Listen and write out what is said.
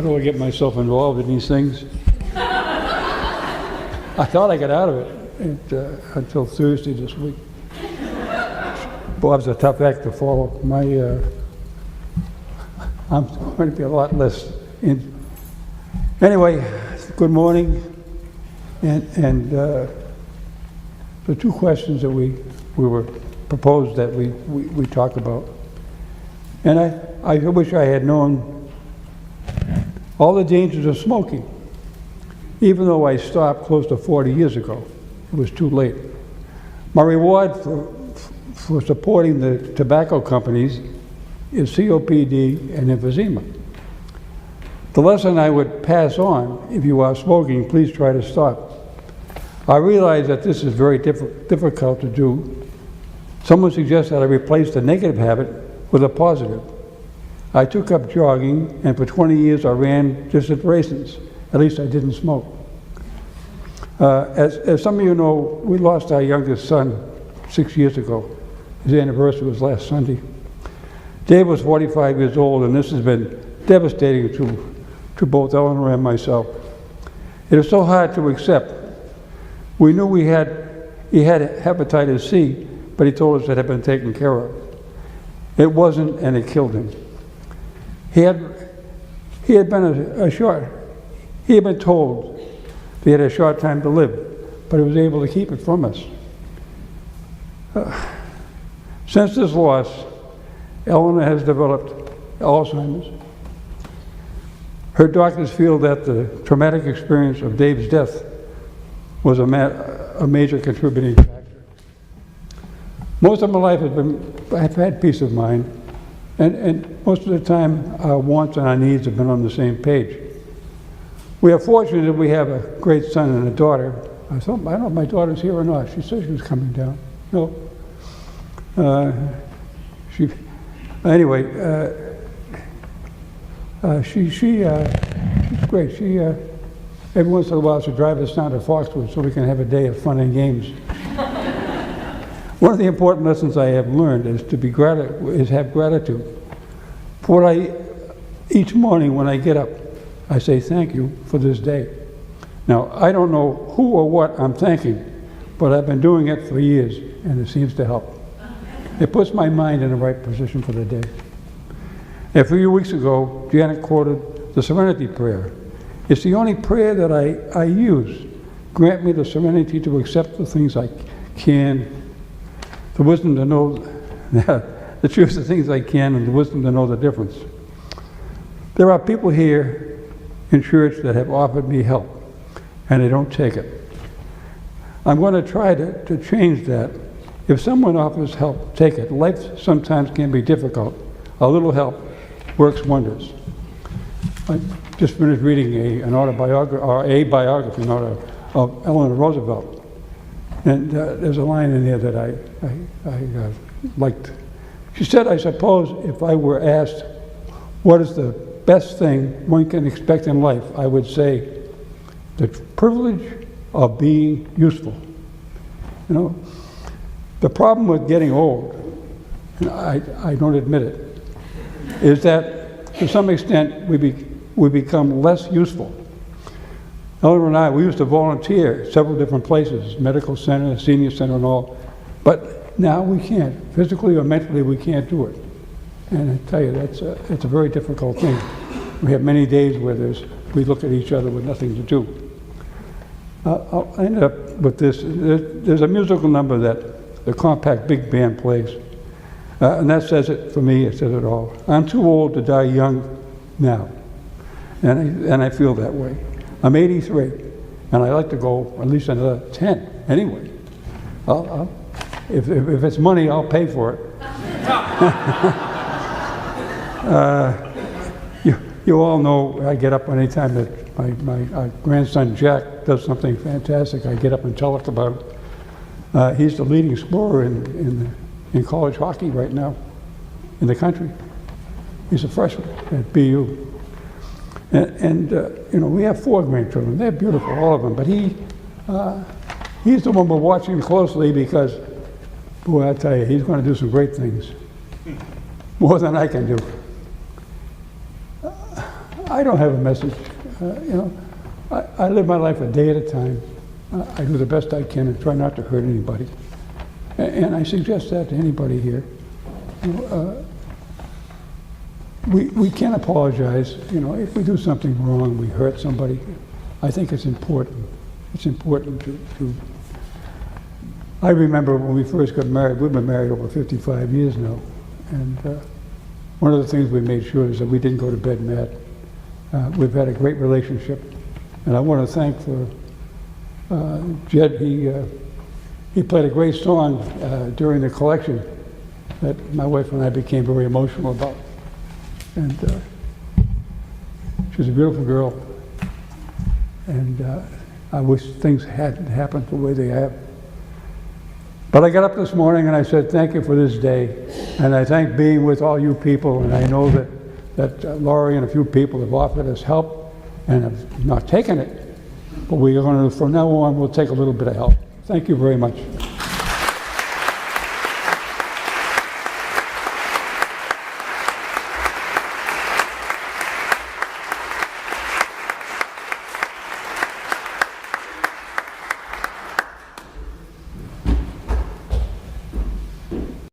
ago I get myself involved in these things. I thought I got out of it until Thursday this week. Bob's a tough act to follow. I'm going to be a lot less in. Anyway, good morning. And the two questions that we were proposed that we talk about. And I wish I had known all the dangers of smoking. Even though I stopped close to 40 years ago, it was too late. My reward for supporting the tobacco companies is COPD and emphysema. The lesson I would pass on: if you are smoking, please try to stop. I realize that this is very difficult to do. Someone suggests that I replace the negative habit with a positive. I took up jogging, and for 20 years I ran distance races. At least I didn't smoke. As some of you know, we lost our youngest son 6 years ago. His anniversary was last Sunday. Dave was 45 years old, and this has been devastating to both Eleanor and myself. It is so hard to accept. We knew he had hepatitis C, but he told us it had been taken care of. It wasn't, and it killed him. He had been told he had a short time to live, but he was able to keep it from us. Since this loss, Eleanor has developed Alzheimer's. Her doctors feel that the traumatic experience of Dave's death was a major contributing factor. Most of my life I've had peace of mind, and most of the time our wants and our needs have been on the same page. We are fortunate that we have a great son and a daughter. I don't know if my daughter's here or not. She said she was coming down. No. Anyway, she's great. She every once in a while she'll drive us down to Foxwood so we can have a day of fun and games. One of the important lessons I have learned is have gratitude. For each morning when I get up, I say thank you for this day. Now, I don't know who or what I'm thanking, but I've been doing it for years, and it seems to help. It puts my mind in the right position for the day. A few weeks ago, Janet quoted the Serenity Prayer. It's the only prayer that I use. Grant me the serenity to accept the things I can, the wisdom to know the truth of things I can, and the wisdom to know the difference. There are people here in church that have offered me help, and they don't take it. I'm going to try to change that. If someone offers help, take it. Life sometimes can be difficult. A little help works wonders. I just finished reading a biography of Eleanor Roosevelt, and there's a line in there that I liked. She said, "I suppose if I were asked what is the best thing one can expect in life, I would say the privilege of being useful." You know, the problem with getting old, and I don't admit it, is that to some extent we become less useful. Eleanor and I, we used to volunteer several different places, medical center, senior center and all, but now we can't. Physically or mentally we can't do it. And I tell you, it's a very difficult thing. We have many days where we look at each other with nothing to do. I'll end up with this. There's a musical number that the compact big band plays, and that says it for me. It says it all. I'm too old to die young now, and I feel that way. I'm 83, and I like to go at least another 10 anyway. If it's money, I'll pay for it. You all know I get up anytime that my grandson Jack does something fantastic. I get up and tell it about it. He's the leading scorer in college hockey right now in the country. He's a freshman at BU. And you know, we have 4 grandchildren. They're beautiful, all of them. But he's the one we're watching closely because, boy, I tell you, he's going to do some great things. More than I can do. I don't have a message. You know, I live my life a day at a time. I do the best I can and try not to hurt anybody. And I suggest that to anybody here. You know, we can't apologize. You know, if we do something wrong, we hurt somebody. I think it's important. It's important to I remember when we first got married. We've been married over 55 years now. And one of the things we made sure is that we didn't go to bed mad. We've had a great relationship. And I want to thank for Jed. He played a great song during the collection that my wife and I became very emotional about. And she's a beautiful girl. And I wish things hadn't happened the way they have. But I got up this morning and I said, thank you for this day. And I thank being with all you people. And I know that Laurie and a few people have offered us help and have not taken it. But we are going to, from now on, we'll take a little bit of help. Thank you very much.